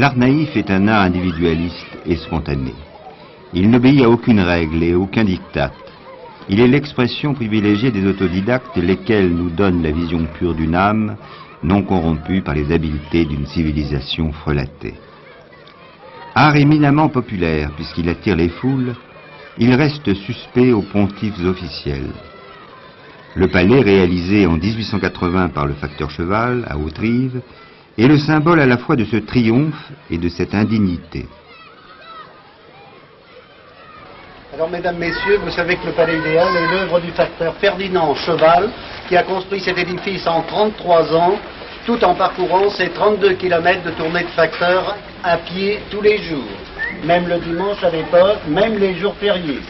L'art naïf est un art individualiste et spontané. Il n'obéit à aucune règle et aucun diktat. Il est l'expression privilégiée des autodidactes, lesquels nous donnent la vision pure d'une âme, non corrompue par les habiletés d'une civilisation frelatée. Art éminemment populaire, puisqu'il attire les foules, il reste suspect aux pontifes officiels. Le palais, réalisé en 1880 par le facteur Cheval, à Haute-Rive, est le symbole à la fois de ce triomphe et de cette indignité. Alors, mesdames, messieurs, vous savez que le Palais idéal est l'œuvre du facteur Ferdinand Cheval, qui a construit cet édifice en 33 ans, tout en parcourant ses 32 km de tournée de facteur à pied tous les jours, même le dimanche à l'époque, même les jours fériés.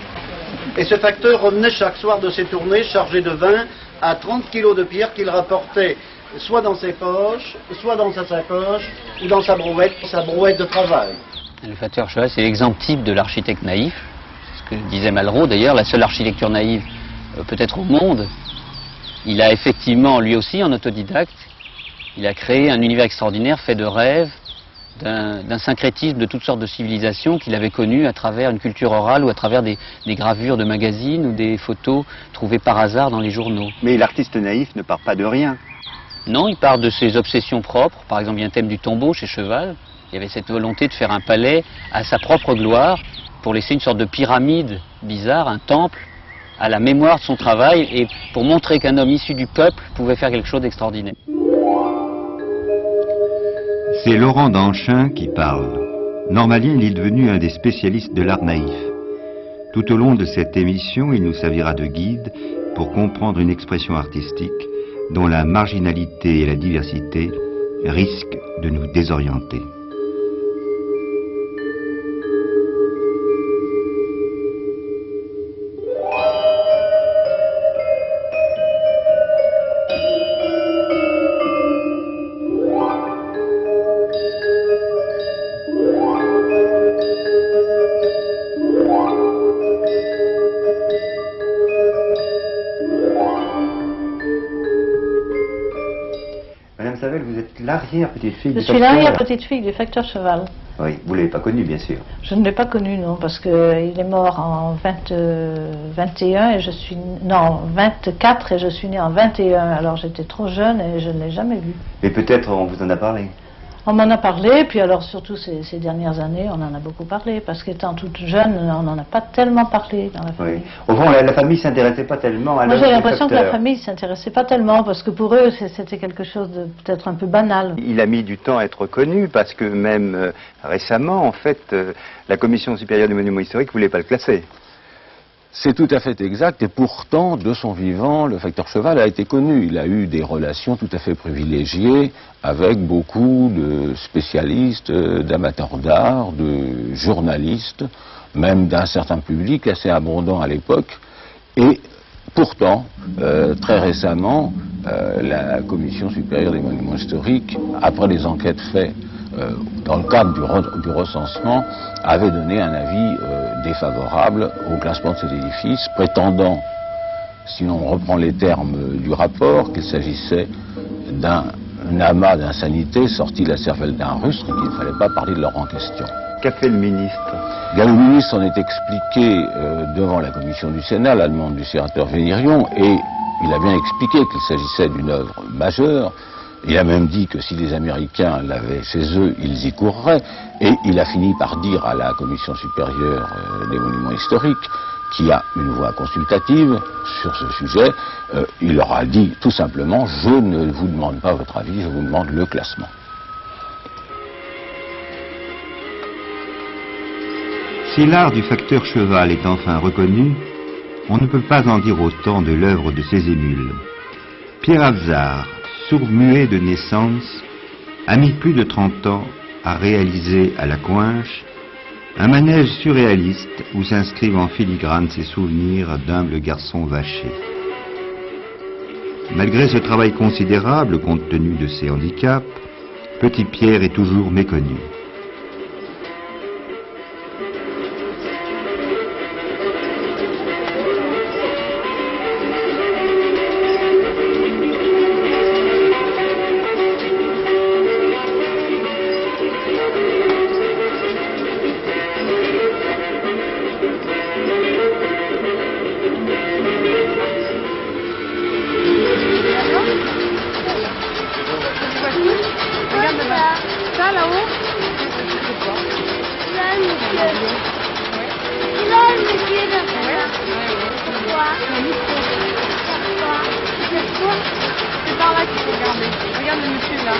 Et ce facteur revenait chaque soir de ses tournées chargé de 20 à 30 kilos de pierre qu'il rapportait soit dans ses poches, soit dans sa sacoche, ou dans sa brouette de travail. Le facteur Cheval, c'est l'exemple type de l'architecte naïf. Ce que disait Malraux d'ailleurs, la seule architecture naïve peut-être au monde. Il a effectivement, lui aussi, en autodidacte, il a créé un univers extraordinaire fait de rêves, d'un syncrétisme de toutes sortes de civilisations qu'il avait connues à travers une culture orale ou à travers des gravures de magazines ou des photos trouvées par hasard dans les journaux. Mais l'artiste naïf ne part pas de rien. Non, il part de ses obsessions propres. Par exemple, il y a un thème du tombeau chez Cheval. Il y avait cette volonté de faire un palais à sa propre gloire pour laisser une sorte de pyramide bizarre, un temple, à la mémoire de son travail et pour montrer qu'un homme issu du peuple pouvait faire quelque chose d'extraordinaire. C'est Laurent Danchin qui parle. Normalien, il est devenu un des spécialistes de l'art naïf. Tout au long de cette émission, il nous servira de guide pour comprendre une expression artistique dont la marginalité et la diversité risquent de nous désorienter. Madame Savel, vous êtes l'arrière-petite-fille Je suis l'arrière-petite-fille du facteur Cheval. Oui, vous ne l'avez pas connu, bien sûr. Je ne l'ai pas connu, non, parce qu'il est mort en 21 et je suis... Non, 24 et je suis née en 21. Alors j'étais trop jeune et je ne l'ai jamais vu. Mais peut-être on vous en a parlé. On m'en a parlé, puis alors surtout ces dernières années, on en a beaucoup parlé, parce qu'étant toute jeune, on n'en a pas tellement parlé dans la famille. Oui. Au fond, la famille ne s'intéressait pas tellement à Moi l'œuvre j'ai du l'impression que la facteur. famille ne s'intéressait pas tellement, parce que pour eux, c'était quelque chose de peut-être un peu banal. Il a mis du temps à être connu parce que même récemment, en fait, la Commission supérieure des monuments historiques ne voulait pas le classer. C'est tout à fait exact, et pourtant, de son vivant, le facteur Cheval a été connu. Il a eu des relations tout à fait privilégiées avec beaucoup de spécialistes, d'amateurs d'art, de journalistes, même d'un certain public assez abondant à l'époque. Et pourtant, très récemment, la Commission supérieure des monuments historiques, après les enquêtes faites dans le cadre du recensement, avait donné un avis défavorable au classement de cet édifice, prétendant, si l'on reprend les termes du rapport, qu'il s'agissait d'un amas d'insanité sorti de la cervelle d'un rustre et qu'il ne fallait pas parler de leur en question. Qu'a fait le ministre? Le ministre en est expliqué devant la commission du Sénat, à la demande du sénateur Vénirion, et il a bien expliqué qu'il s'agissait d'une œuvre majeure. Il a même dit que si les Américains l'avaient chez eux, ils y courraient. Et il a fini par dire à la Commission supérieure des monuments historiques, qui a une voix consultative sur ce sujet, il leur a dit tout simplement, je ne vous demande pas votre avis, je vous demande le classement. Si l'art du facteur Cheval est enfin reconnu, on ne peut pas en dire autant de l'œuvre de ses émules. Pierre Abzard, sourd-muet de naissance, a mis plus de 30 ans à réaliser à la Coinche un manège surréaliste où s'inscrivent en filigrane ses souvenirs d'humble garçon vaché. Malgré ce travail considérable compte tenu de ses handicaps, Petit Pierre est toujours méconnu. Cache-toi. Cache-toi. Cache-toi. C'est par là qu'il faut regarder. Regarde le monsieur là.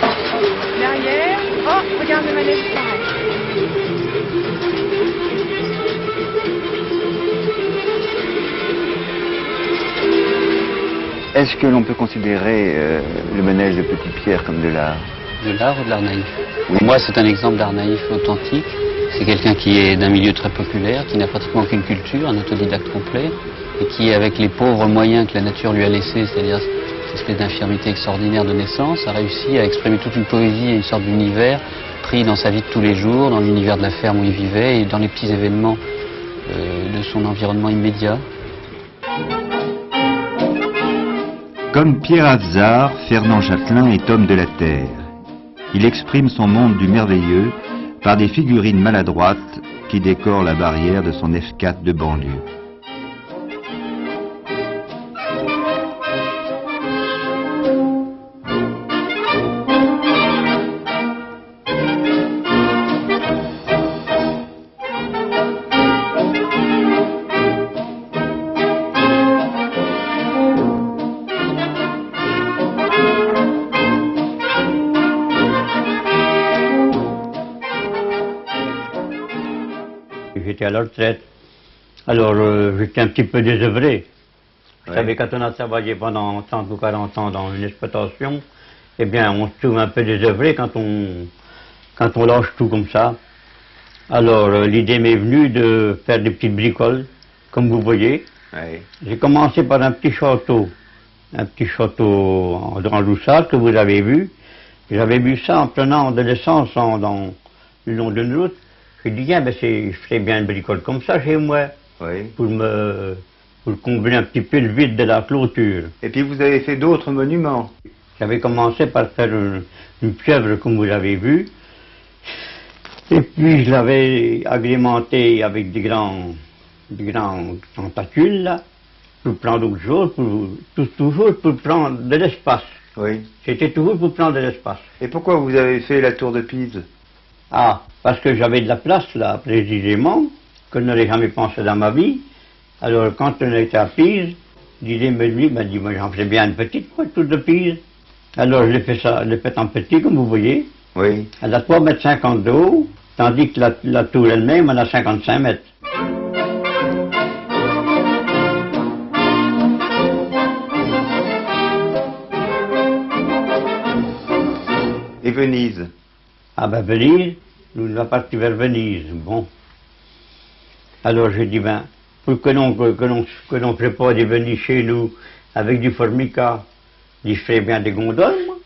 Derrière. Oh, regarde le manège pareil. Est-ce que l'on peut considérer le manège de Petite Pierre comme de l'art? De l'art ou de l'art naïf? Pour moi, c'est un exemple d'art naïf authentique. C'est quelqu'un qui est d'un milieu très populaire, qui n'a pratiquement aucune culture, un autodidacte complet, et qui, avec les pauvres moyens que la nature lui a laissés, c'est-à-dire cette espèce d'infirmité extraordinaire de naissance, a réussi à exprimer toute une poésie et une sorte d'univers pris dans sa vie de tous les jours, dans l'univers de la ferme où il vivait et dans les petits événements de son environnement immédiat. Comme Pierre Afzard, Fernand Chatelain est homme de la terre. Il exprime son monde du merveilleux par des figurines maladroites qui décorent la barrière de son F4 de banlieue. J'étais à la retraite. Alors, j'étais un petit peu désœuvré. Vous savez, quand on a travaillé pendant 30 ou 40 ans dans une exploitation, eh bien, on se trouve un peu désœuvré quand on lâche tout comme ça. Alors, l'idée m'est venue de faire des petites bricoles, comme vous voyez. Oui. J'ai commencé par un petit château en Loussade que vous avez vu. J'avais vu ça en prenant de l'essence dans le long d'une route. J'ai dit, tiens, ben je ferais bien une bricole comme ça chez moi, Oui. pour combler un petit peu le vide de la clôture. Et puis vous avez fait d'autres monuments. J'avais commencé par faire une pieuvre comme vous l'avez vu, et puis je l'avais agrémenté avec des grands tentacules, là, pour prendre autre chose, toujours pour prendre de l'espace. Oui. C'était toujours pour prendre de l'espace. Et pourquoi vous avez fait la tour de Pise? Ah, parce que j'avais de la place là, précisément, que je n'aurais jamais pensé dans ma vie. Alors, quand on était à Pise, l'idée me dit, moi j'en ferais bien une petite, moi, tour de Pise. Alors, je l'ai fait en petit, comme vous voyez. Oui. Elle a 3,50 m de haut, tandis que la tour elle-même, elle a 55 mètres. Et Venise? Ah ben Venise, nous sommes partis vers Venise, bon. Alors j'ai dit, ben, pour que l'on prépare des Venise chez nous avec du formica, je ferais bien des gondoles, moi.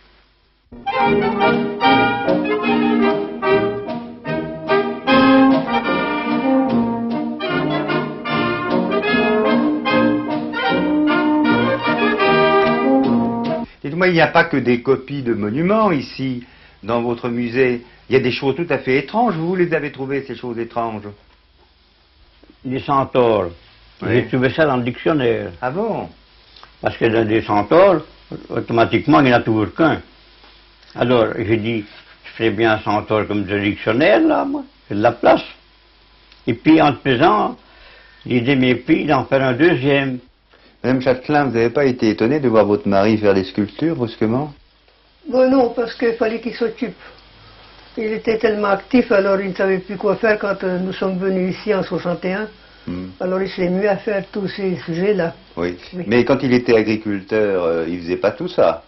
Dites-moi, il n'y a pas que des copies de monuments ici, dans votre musée. Il y a des choses tout à fait étranges. Vous les avez trouvées, ces choses étranges? Des centaures. Oui. J'ai trouvé ça dans le dictionnaire. Ah bon? Parce que dans des centaures, automatiquement, il n'y en a toujours qu'un. Alors, j'ai dit, je ferais bien un centaure comme le dictionnaire, là, moi. J'ai de la place. Et puis, en faisant, l'idée m'est prise d'en faire un deuxième. Madame Chatelain, vous n'avez pas été étonnée de voir votre mari faire des sculptures brusquement? Bon, non, parce qu'il fallait qu'il s'occupe. Il était tellement actif, alors il ne savait plus quoi faire quand nous sommes venus ici en 61. Alors il s'est mis à faire tous ces sujets-là. Oui. Oui. Mais quand il était agriculteur, il faisait pas tout ça?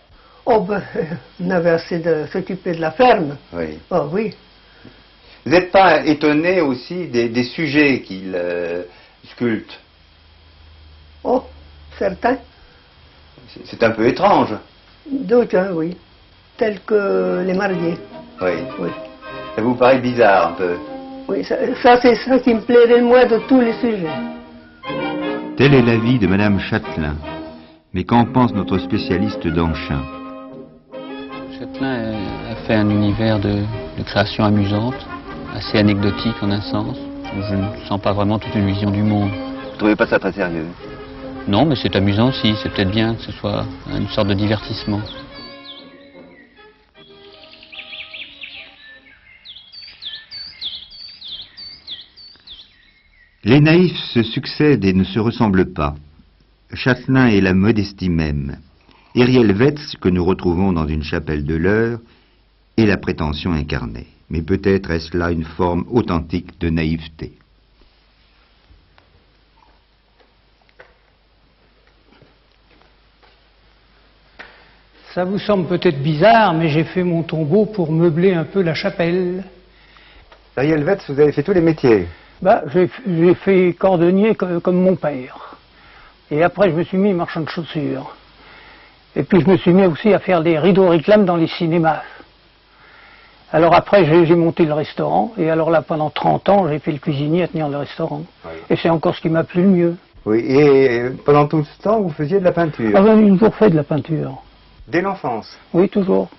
Oh ben, on avait assez de s'occuper de la ferme. Oui. Oh oui. Vous n'êtes pas étonné aussi des sujets qu'il sculpte? Oh, certains. C'est un peu étrange. D'autres, hein, oui. Tels que les mariés. Oui. Oui. Ça vous paraît bizarre un peu? Oui, ça c'est ça qui me plairait le moins de tous les sujets. Tel est l'avis de Madame Chatelain. Mais qu'en pense notre spécialiste d'Anchin? Chatelain a fait un univers de création amusante, assez anecdotique en un sens, où je ne sens pas vraiment toute une vision du monde. Vous trouvez pas ça très sérieux? Non, mais c'est amusant aussi, c'est peut-être bien que ce soit une sorte de divertissement. Les naïfs se succèdent et ne se ressemblent pas. Châtelain est la modestie même. Ariel Wetz, que nous retrouvons dans une chapelle de l'Eure, est la prétention incarnée. Mais peut-être est-ce là une forme authentique de naïveté. Ça vous semble peut-être bizarre, mais j'ai fait mon tombeau pour meubler un peu la chapelle. Ariel Wetz, vous avez fait tous les métiers. Bah, j'ai fait cordonnier comme mon père. Et après, je me suis mis marchand de chaussures. Et puis, je me suis mis aussi à faire des rideaux réclames dans les cinémas. Alors après, j'ai monté le restaurant. Et alors là, pendant 30 ans, j'ai fait le cuisinier à tenir le restaurant. Oui. Et c'est encore ce qui m'a plu le mieux. Oui, et pendant tout ce temps, vous faisiez de la peinture. Ah, j'ai toujours fait de la peinture. Dès l'enfance? Oui, toujours.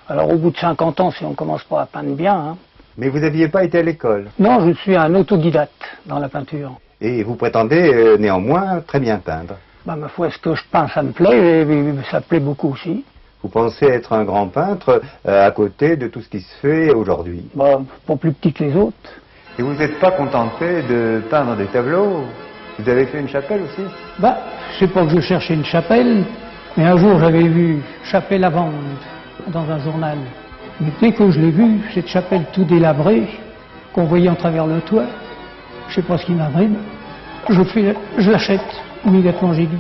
Alors au bout de 50 ans, si on commence pas à peindre bien... Hein. Mais vous n'aviez pas été à l'école? Non, je suis un autodidacte dans la peinture. Et vous prétendez néanmoins très bien peindre? Bah, ma foi, ce que je peins, ça me plaît, et ça plaît beaucoup aussi. Vous pensez être un grand peintre à côté de tout ce qui se fait aujourd'hui? Bah, pas plus petit que les autres. Et vous n'êtes pas contenté de peindre des tableaux? Vous avez fait une chapelle aussi? Bah, c'est pas que je cherchais une chapelle, mais un jour j'avais vu chapelle à vendre dans un journal. Mais dès que je l'ai vue, cette chapelle tout délabrée, qu'on voyait en travers le toit, je sais pas ce qui m'arrive, je l'achète. Immédiatement, j'ai dit.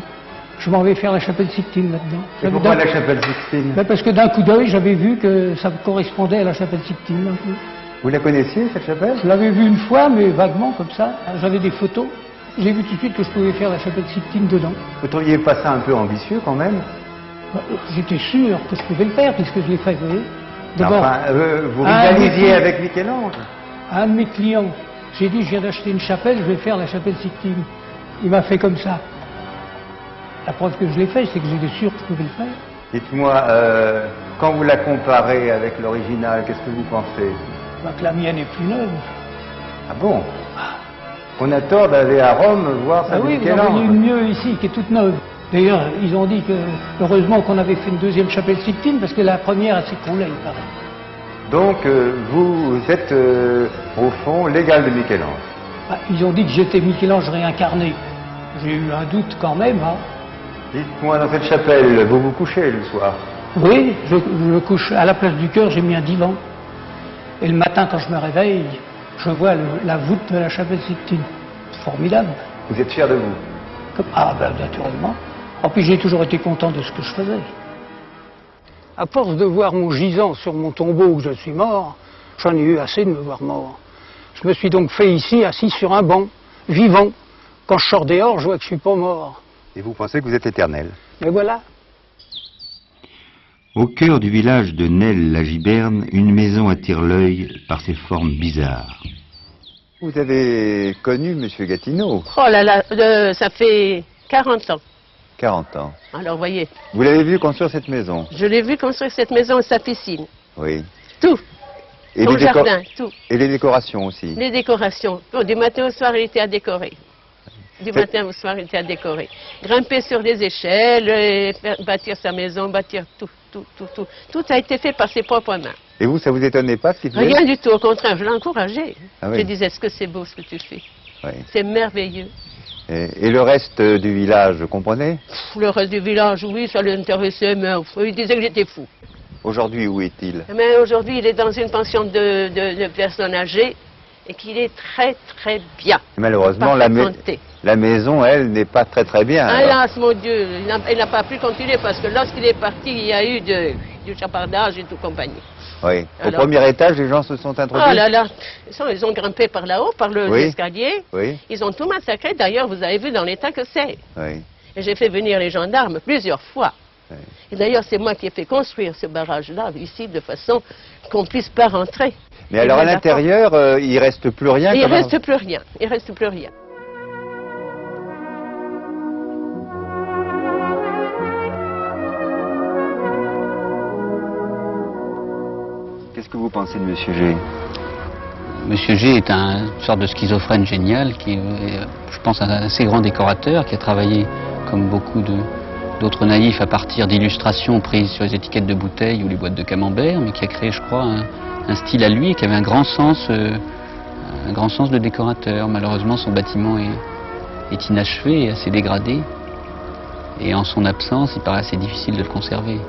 Je m'en vais faire la chapelle Sixtine là-dedans. Et pourquoi la chapelle Sixtine? Ben parce que d'un coup d'œil, j'avais vu que ça correspondait à la chapelle Sixtine. Vous la connaissiez, cette chapelle? Je l'avais vue une fois, mais vaguement, comme ça. J'avais des photos. J'ai vu tout de suite que je pouvais faire la chapelle Sixtine dedans. Vous trouviez pas ça un peu ambitieux, quand même? Ben, j'étais sûr que je pouvais le faire, puisque je l'ai fait, vous voyez. D'abord, enfin, vous rivalisiez avec Michel-Ange? Un de mes clients, j'ai dit, je viens d'acheter une chapelle, je vais faire la chapelle Sixtine. Il m'a fait comme ça. La preuve que je l'ai fait, c'est que j'étais sûr que je pouvais le faire. Dites-moi, quand vous la comparez avec l'original, qu'est-ce que vous pensez? Ben, que la mienne est plus neuve. Ah bon? On a tort d'aller à Rome voir ça. Ah oui, vous en voyez une mieux ici, qui est toute neuve. D'ailleurs, ils ont dit que, heureusement qu'on avait fait une deuxième chapelle Sixtine, parce que la première, elle s'écroulait, il paraît. Donc, vous êtes, au fond, l'égal de Michel-Ange? Ah, ils ont dit que j'étais Michel-Ange réincarné. J'ai eu un doute quand même, hein. Dites-moi, dans cette chapelle, vous vous couchez le soir? Oui, je couche. À la place du cœur, j'ai mis un divan. Et le matin, quand je me réveille, je vois la voûte de la chapelle Sixtine. Formidable. Vous êtes fier de vous? Ah, ben, naturellement. En plus, j'ai toujours été content de ce que je faisais. À force de voir mon gisant sur mon tombeau où je suis mort, j'en ai eu assez de me voir mort. Je me suis donc fait ici, assis sur un banc, vivant. Quand je sors dehors, je vois que je ne suis pas mort. Et vous pensez que vous êtes éternel? Mais voilà. Au cœur du village de Nesle-la-Giberne, une maison attire l'œil par ses formes bizarres. Vous avez connu M. Gatineau? Oh là là, ça fait 40 ans. 40 ans. Alors, voyez. Vous l'avez vu construire cette maison? Je l'ai vu construire cette maison et sa piscine. Oui. Tout. Et son jardin, tout. Et les décorations aussi? Les décorations. Bon, du matin au soir, il était à décorer. Du matin au soir, il était à décorer. Grimper sur des échelles, bâtir sa maison, bâtir tout. Tout a été fait par ses propres mains. Et vous, ça vous étonnait pas ce qu'il faisait? Rien du tout, au contraire, je l'encourageais. Ah oui. Je disais, est-ce que c'est beau ce que tu fais? Oui. C'est merveilleux. Et le reste du village, vous comprenez? Le reste du village, oui, ça l'intéressait, mais il disait que j'étais fou. Aujourd'hui, où est-il? Mais aujourd'hui, il est dans une pension de personnes âgées et qu'il est très très bien. Malheureusement, la maison, elle, n'est pas très bien. Hélas, mon Dieu, il n'a pas pu continuer parce que lorsqu'il est parti, il y a eu du chapardage et tout compagnie. Oui. Alors, au premier étage, les gens se sont introduits. Oh là là, ils ont grimpé par là-haut, par l'escalier. Oui. Ils ont tout massacré. D'ailleurs, vous avez vu dans l'état que c'est. Oui. Et j'ai fait venir les gendarmes plusieurs fois. Oui. Et d'ailleurs, c'est moi qui ai fait construire ce barrage-là, ici, de façon qu'on ne puisse pas rentrer. Mais alors, à l'intérieur, il ne reste plus rien? Il ne reste plus rien. Il ne reste plus rien. Qu'est-ce que vous pensez de M. G? Monsieur G est une sorte de schizophrène génial, qui est, je pense, un assez grand décorateur, qui a travaillé, comme beaucoup d'autres naïfs, à partir d'illustrations prises sur les étiquettes de bouteilles ou les boîtes de camembert, mais qui a créé, je crois, un style à lui, et qui avait un grand sens de décorateur. Malheureusement, son bâtiment est inachevé et assez dégradé. Et en son absence, il paraît assez difficile de le conserver.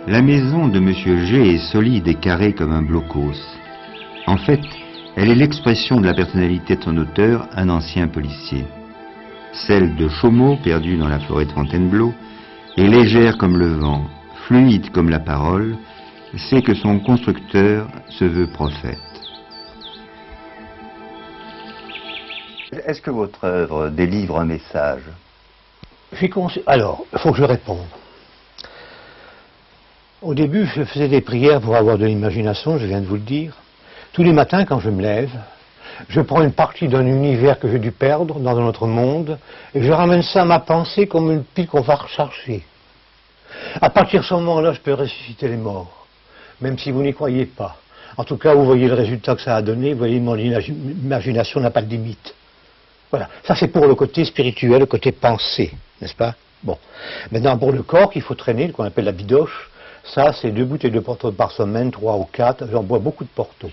La maison de M. G est solide et carrée comme un blocos. En fait, elle est l'expression de la personnalité de son auteur, un ancien policier. Celle de Chaumont, perdu dans la forêt de Fontainebleau, est légère comme le vent, fluide comme la parole, c'est que son constructeur se veut prophète. Est-ce que votre œuvre délivre un message? Alors, il faut que je réponde. Au début, je faisais des prières pour avoir de l'imagination, je viens de vous le dire. Tous les matins, quand je me lève, je prends une partie d'un univers que j'ai dû perdre dans un autre monde, et je ramène ça à ma pensée comme une pile qu'on va recharger. À partir de ce moment-là, je peux ressusciter les morts, même si vous n'y croyez pas. En tout cas, vous voyez le résultat que ça a donné, vous voyez, mon imagination n'a pas de limite. Voilà, ça c'est pour le côté spirituel, le côté pensée, n'est-ce pas? Bon, maintenant pour le corps qu'il faut traîner, qu'on appelle la bidoche, ça c'est 2 bouteilles de Porto par semaine, 3 ou 4, j'en bois beaucoup de Porto.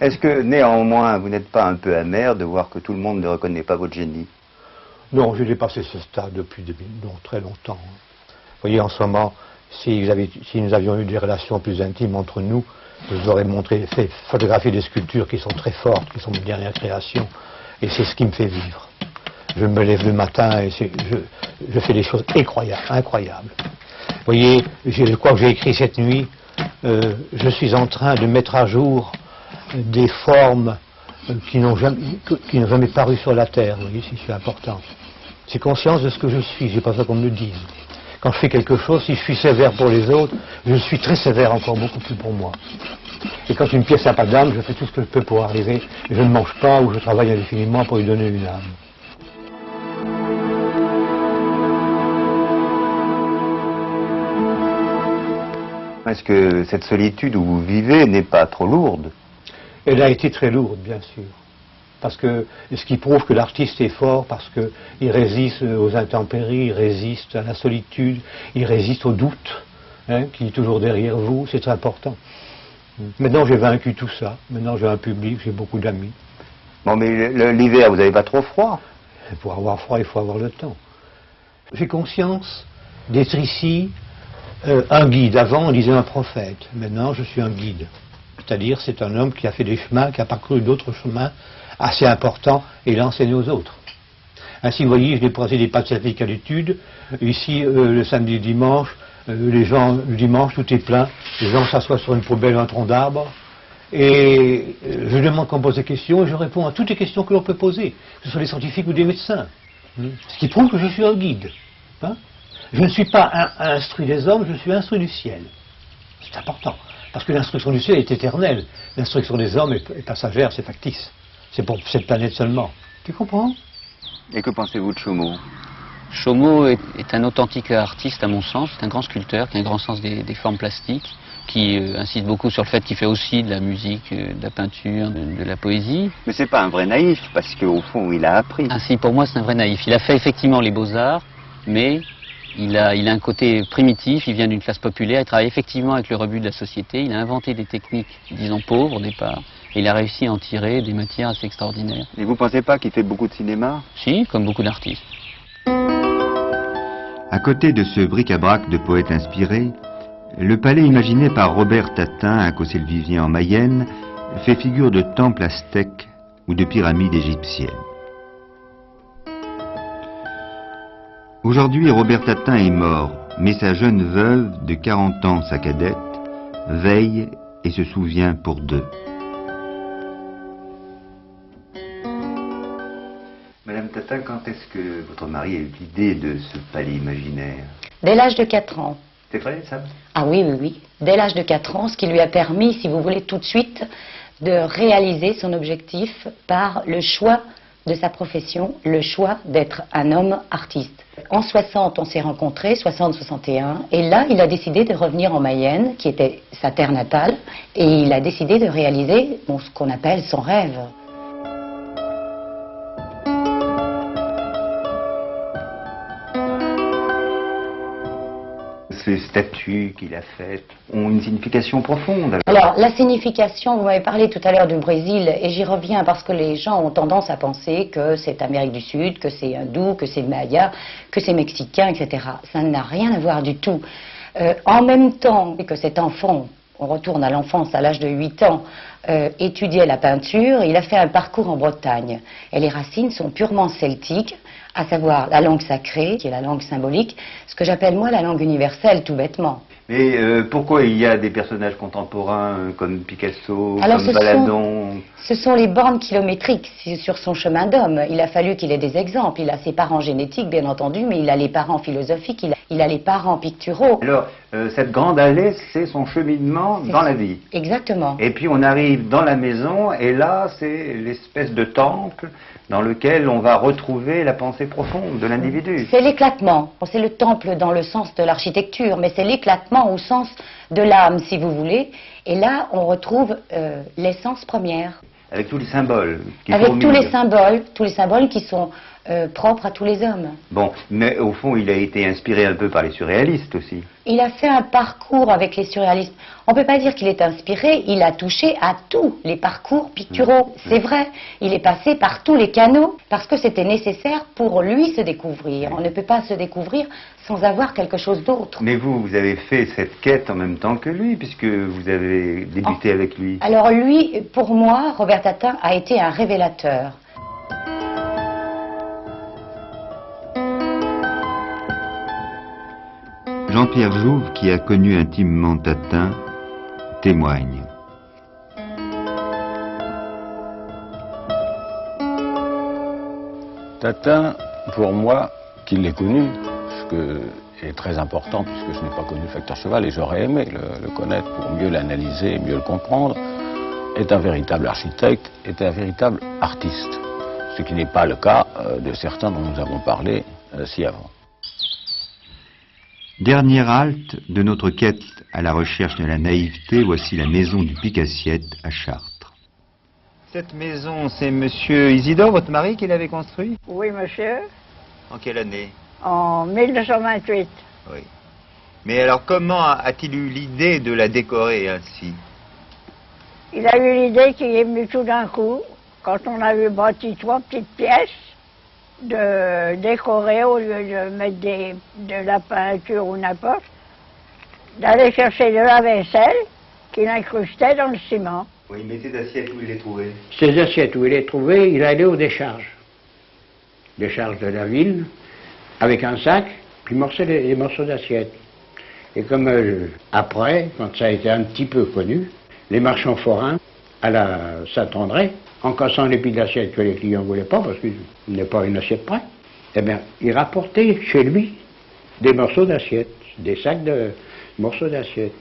Est-ce que néanmoins vous n'êtes pas un peu amer de voir que tout le monde ne reconnaît pas votre génie? Non, j'ai dépassé ce stade depuis très longtemps. Vous voyez, en ce moment, si nous avions eu des relations plus intimes entre nous, je vous aurais fait photographier des sculptures qui sont très fortes, qui sont mes dernières créations, et c'est ce qui me fait vivre. Je me lève le matin et je fais des choses incroyables. Vous voyez, je crois que j'ai écrit cette nuit, je suis en train de mettre à jour des formes qui n'ont jamais paru sur la Terre, vous voyez, c'est important. J'ai conscience de ce que je suis, j'ai pas ça qu'on me le dise. Quand je fais quelque chose, si je suis sévère pour les autres, je suis très sévère encore beaucoup plus pour moi. Et quand une pièce n'a pas d'âme, je fais tout ce que je peux pour arriver, je ne mange pas ou je travaille indéfiniment pour lui donner une âme. Est-ce que cette solitude où vous vivez n'est pas trop lourde? Elle a été très lourde, bien sûr. Parce que, ce qui prouve que l'artiste est fort, parce qu'il résiste aux intempéries, il résiste à la solitude, il résiste au doute, hein, qui est toujours derrière vous, c'est très important. Maintenant, j'ai vaincu tout ça. Maintenant, j'ai un public, j'ai beaucoup d'amis. Bon, mais l'hiver, vous n'avez pas trop froid? Pour avoir froid, il faut avoir le temps. J'ai conscience d'être ici un guide. Avant, on disait un prophète. Maintenant, je suis un guide. C'est-à-dire, c'est un homme qui a fait des chemins, qui a parcouru d'autres chemins assez importants et l'a enseigné aux autres. Ainsi, vous voyez, je l'ai passé des pacifiques à l'étude. Ici, le samedi et dimanche, les gens, le dimanche, tout est plein. Les gens s'assoient sur une poubelle ou un tronc d'arbre. Et je demande qu'on pose des questions et je réponds à toutes les questions que l'on peut poser, que ce soit des scientifiques ou des médecins. Ce qui prouve que je suis un guide. Hein? Je ne suis pas instruit des hommes, je suis instruit du ciel. C'est important. Parce que l'instruction du ciel est éternelle. L'instruction des hommes est passagère, c'est factice. C'est pour cette planète seulement. Tu comprends? Et que pensez-vous de Chaumont? Chaumont est un authentique artiste à mon sens, c'est un grand sculpteur qui a un grand sens des formes plastiques, qui insiste beaucoup sur le fait qu'il fait aussi de la musique, de la peinture, de la poésie. Mais c'est pas un vrai naïf, parce qu'au fond, il a appris. Ah si, pour moi c'est un vrai naïf. Il a fait effectivement les beaux-arts, mais il a un côté primitif, il vient d'une classe populaire, il travaille effectivement avec le rebut de la société, il a inventé des techniques, disons, pauvres au départ, et il a réussi à en tirer des matières assez extraordinaires. Et vous pensez pas qu'il fait beaucoup de cinéma? Si, comme beaucoup d'artistes. À côté de ce bric-à-brac de poètes inspirés, le palais imaginé par Robert Tatin à Cossé-le-Vivien en Mayenne fait figure de temple aztèque ou de pyramide égyptienne. Aujourd'hui, Robert Tatin est mort, mais sa jeune veuve de 40 ans, sa cadette, veille et se souvient pour deux. Madame Tatin, quand est-ce que votre mari a eu l'idée de ce palais imaginaire? Dès l'âge de 4 ans. C'est vrai, ça? Ah oui, oui, oui. Dès l'âge de 4 ans, ce qui lui a permis, si vous voulez, tout de suite, de réaliser son objectif par le choix de sa profession, le choix d'être un homme artiste. En 60, on s'est rencontrés, 60-61, et là, il a décidé de revenir en Mayenne, qui était sa terre natale, et il a décidé de réaliser ce qu'on appelle son rêve. Ces statues qu'il a faites ont une signification profonde. Alors, la signification, vous m'avez parlé tout à l'heure du Brésil, et j'y reviens parce que les gens ont tendance à penser que c'est Amérique du Sud, que c'est hindou, que c'est maya, que c'est mexicain, etc. Ça n'a rien à voir du tout. En même temps que cet enfant, on retourne à l'enfance à l'âge de 8 ans, étudiait la peinture, il a fait un parcours en Bretagne. Et les racines sont purement celtiques, à savoir la langue sacrée, qui est la langue symbolique, ce que j'appelle moi la langue universelle, tout bêtement. Mais pourquoi il y a des personnages contemporains comme Picasso, Alors, comme Baladon? Ce sont les bornes kilométriques sur son chemin d'homme. Il a fallu qu'il ait des exemples. Il a ses parents génétiques, bien entendu, mais il a les parents philosophiques, il a les parents picturaux. Alors, cette grande allée, c'est son cheminement dans la vie. Exactement. Et puis on arrive dans la maison, et là, c'est l'espèce de temple dans lequel on va retrouver la pensée profonde de l'individu. C'est l'éclatement. C'est le temple dans le sens de l'architecture, mais c'est l'éclatement au sens de l'âme, si vous voulez. Et là, on retrouve l'essence première. Avec tous les symboles qui Avec fourmillent. tous les symboles qui sont propres à tous les hommes. Bon, mais au fond, il a été inspiré un peu par les surréalistes aussi. Il a fait un parcours avec les surréalistes. On ne peut pas dire qu'il est inspiré, il a touché à tous les parcours picturaux. C'est vrai, il est passé par tous les canaux parce que c'était nécessaire pour lui se découvrir. On ne peut pas se découvrir sans avoir quelque chose d'autre. Mais vous avez fait cette quête en même temps que lui, puisque vous avez débuté avec lui. Alors lui, pour moi, Robert Tatin a été un révélateur. Jean-Pierre Jouve, qui a connu intimement Tatin, témoigne. Tatin, pour moi, qui l'ai connu, ce qui est très important puisque je n'ai pas connu le facteur cheval et j'aurais aimé le connaître pour mieux l'analyser et mieux le comprendre, est un véritable architecte, est un véritable artiste. Ce qui n'est pas le cas de certains dont nous avons parlé ci avant. Dernière halte de notre quête à la recherche de la naïveté, voici la maison du Picassiette à Chartres. Cette maison, c'est monsieur Isidore, votre mari, qui l'avait construit? Oui, monsieur. En quelle année? En 1928. Oui. Mais alors, comment a-t-il eu l'idée de la décorer ainsi? Il a eu l'idée qui est venue tout d'un coup, quand on avait bâti 3 petites pièces, de décorer au lieu de mettre de la peinture ou n'importe, d'aller chercher de la vaisselle qu'il incrustait dans le ciment. Oui, mais ces assiettes, où il les trouvait? Ces assiettes, où il les trouvait, il allait aux décharges. Décharges de la ville, avec un sac, puis des morceaux d'assiettes. Et comme après, quand ça a été un petit peu connu, les marchands forains à la Saint-André, en cassant les piles d'assiettes que les clients ne voulaient pas, parce qu'il n'est pas une assiette près, eh bien, il rapportait chez lui des morceaux d'assiettes, des sacs de morceaux d'assiettes.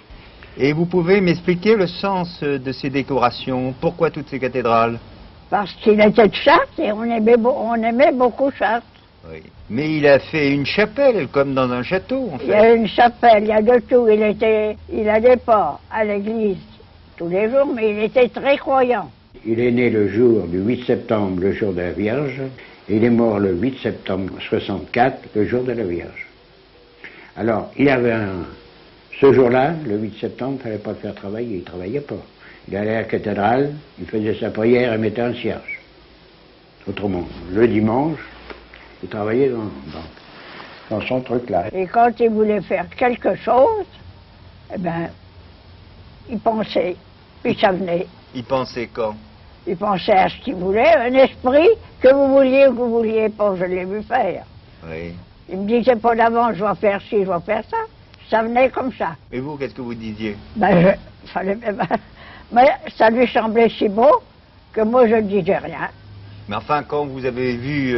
Et vous pouvez m'expliquer le sens de ces décorations? Pourquoi toutes ces cathédrales? Parce qu'il était de Chartres et on aimait beaucoup Chartres. Oui. Mais il a fait une chapelle, comme dans un château, en fait. Il y a une chapelle, il y a de tout. Il n'allait pas à l'église tous les jours, mais il était très croyant. Il est né le jour du 8 septembre, le jour de la Vierge, et il est mort le 8 septembre 64, le jour de la Vierge. Alors, il avait ce jour-là, le 8 septembre, il ne fallait pas le faire travailler, il ne travaillait pas. Il allait à la cathédrale, il faisait sa prière et mettait un cierge. Autrement, le dimanche, il travaillait dans son truc-là. Et quand il voulait faire quelque chose, eh ben, il pensait, puis ça venait. Il pensait quand? Il pensait à ce qu'il voulait, un esprit que vous vouliez ou que vous vouliez pas, je l'ai vu faire. Oui. Il me disait pas d'avant, je vais faire ci, je vais faire ça. Ça venait comme ça. Et vous, qu'est-ce que vous disiez? Mais ça lui semblait si beau que moi je ne disais rien. Mais enfin, quand vous avez vu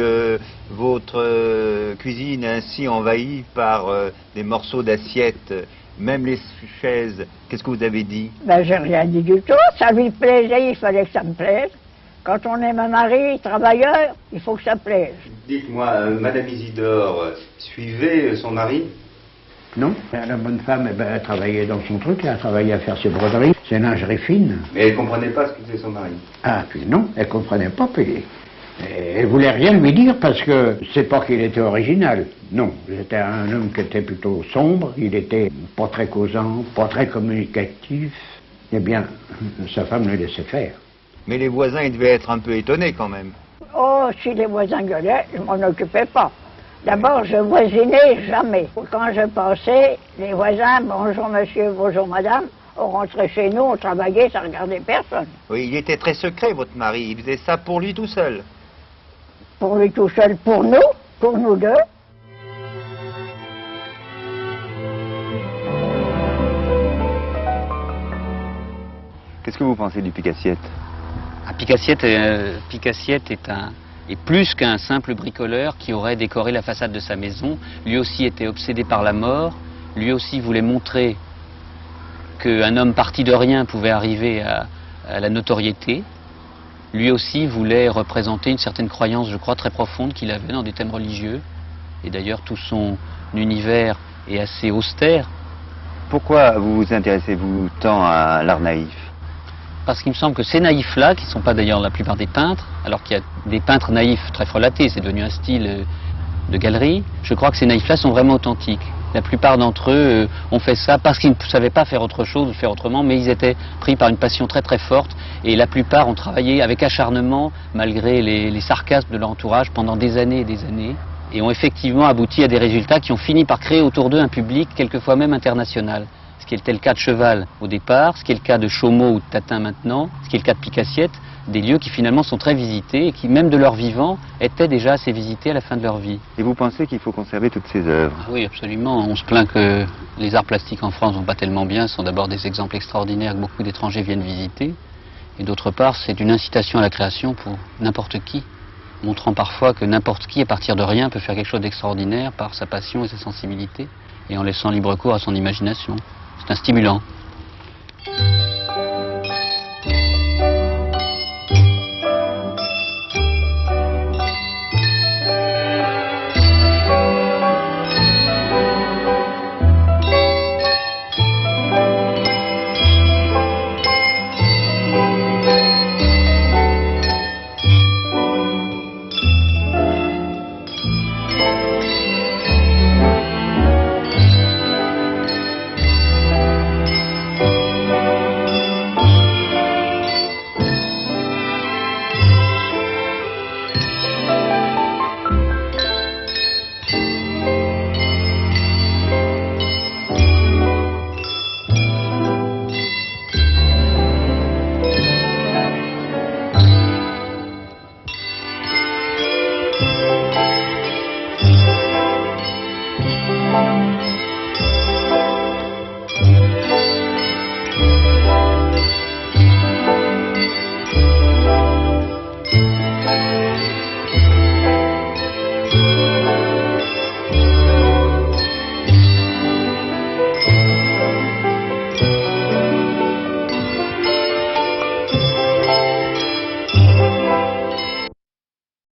votre cuisine ainsi envahie par des morceaux d'assiettes Même les chaises, qu'est-ce que vous avez dit? Ben, j'ai rien dit du tout. Ça lui plaisait, il fallait que ça me plaise. Quand on aime un mari travailleur, il faut que ça plaise. Dites-moi, Madame Isidore, suivait son mari? Non, la bonne femme, elle travaillait dans son truc, elle a travaillé à faire ses broderies, ses lingeries fines. Mais elle ne comprenait pas ce que faisait son mari. Ah, puis non, elle ne comprenait pas, puis elle voulait rien lui dire parce que c'est pas qu'il était original. Non, c'était un homme qui était plutôt sombre, il était pas très causant, pas très communicatif. Eh bien, sa femme le laissait faire. Mais les voisins, ils devaient être un peu étonnés quand même. Oh, si les voisins gueulaient, je m'en occupais pas. D'abord, je voisinais jamais. Quand je passais, les voisins, bonjour monsieur, bonjour madame, on rentrait chez nous, on travaillait, ça regardait personne. Oui, il était très secret, votre mari. Il faisait ça pour lui tout seul. Pour lui tout seul, pour nous deux. Qu'est-ce que vous pensez du Picassiette? Picassiette est plus qu'un simple bricoleur qui aurait décoré la façade de sa maison. Lui aussi était obsédé par la mort. Lui aussi voulait montrer qu'un homme parti de rien pouvait arriver à la notoriété. Lui aussi voulait représenter une certaine croyance, je crois, très profonde qu'il avait dans des thèmes religieux. Et d'ailleurs, tout son univers est assez austère. Pourquoi vous intéressez-vous tant à l'art naïf? Parce qu'il me semble que ces naïfs-là, qui ne sont pas d'ailleurs la plupart des peintres, alors qu'il y a des peintres naïfs très frelatés, c'est devenu un style de galerie, je crois que ces naïfs-là sont vraiment authentiques. La plupart d'entre eux ont fait ça parce qu'ils ne savaient pas faire autre chose ou faire autrement, mais ils étaient pris par une passion très très forte, et la plupart ont travaillé avec acharnement, malgré les sarcasmes de leur entourage, pendant des années et des années, et ont effectivement abouti à des résultats qui ont fini par créer autour d'eux un public, quelquefois même international. Ce qui était le cas de Cheval au départ, ce qui est le cas de Chaumont ou de Tatin maintenant, ce qui est le cas de Picassiette, des lieux qui finalement sont très visités et qui, même de leur vivant, étaient déjà assez visités à la fin de leur vie. Et vous pensez qu'il faut conserver toutes ces œuvres? Oui, absolument. On se plaint que les arts plastiques en France ne vont pas tellement bien, ce sont d'abord des exemples extraordinaires que beaucoup d'étrangers viennent visiter. Et d'autre part, c'est une incitation à la création pour n'importe qui, montrant parfois que n'importe qui, à partir de rien, peut faire quelque chose d'extraordinaire par sa passion et sa sensibilité, et en laissant libre cours à son imagination. C'est un stimulant.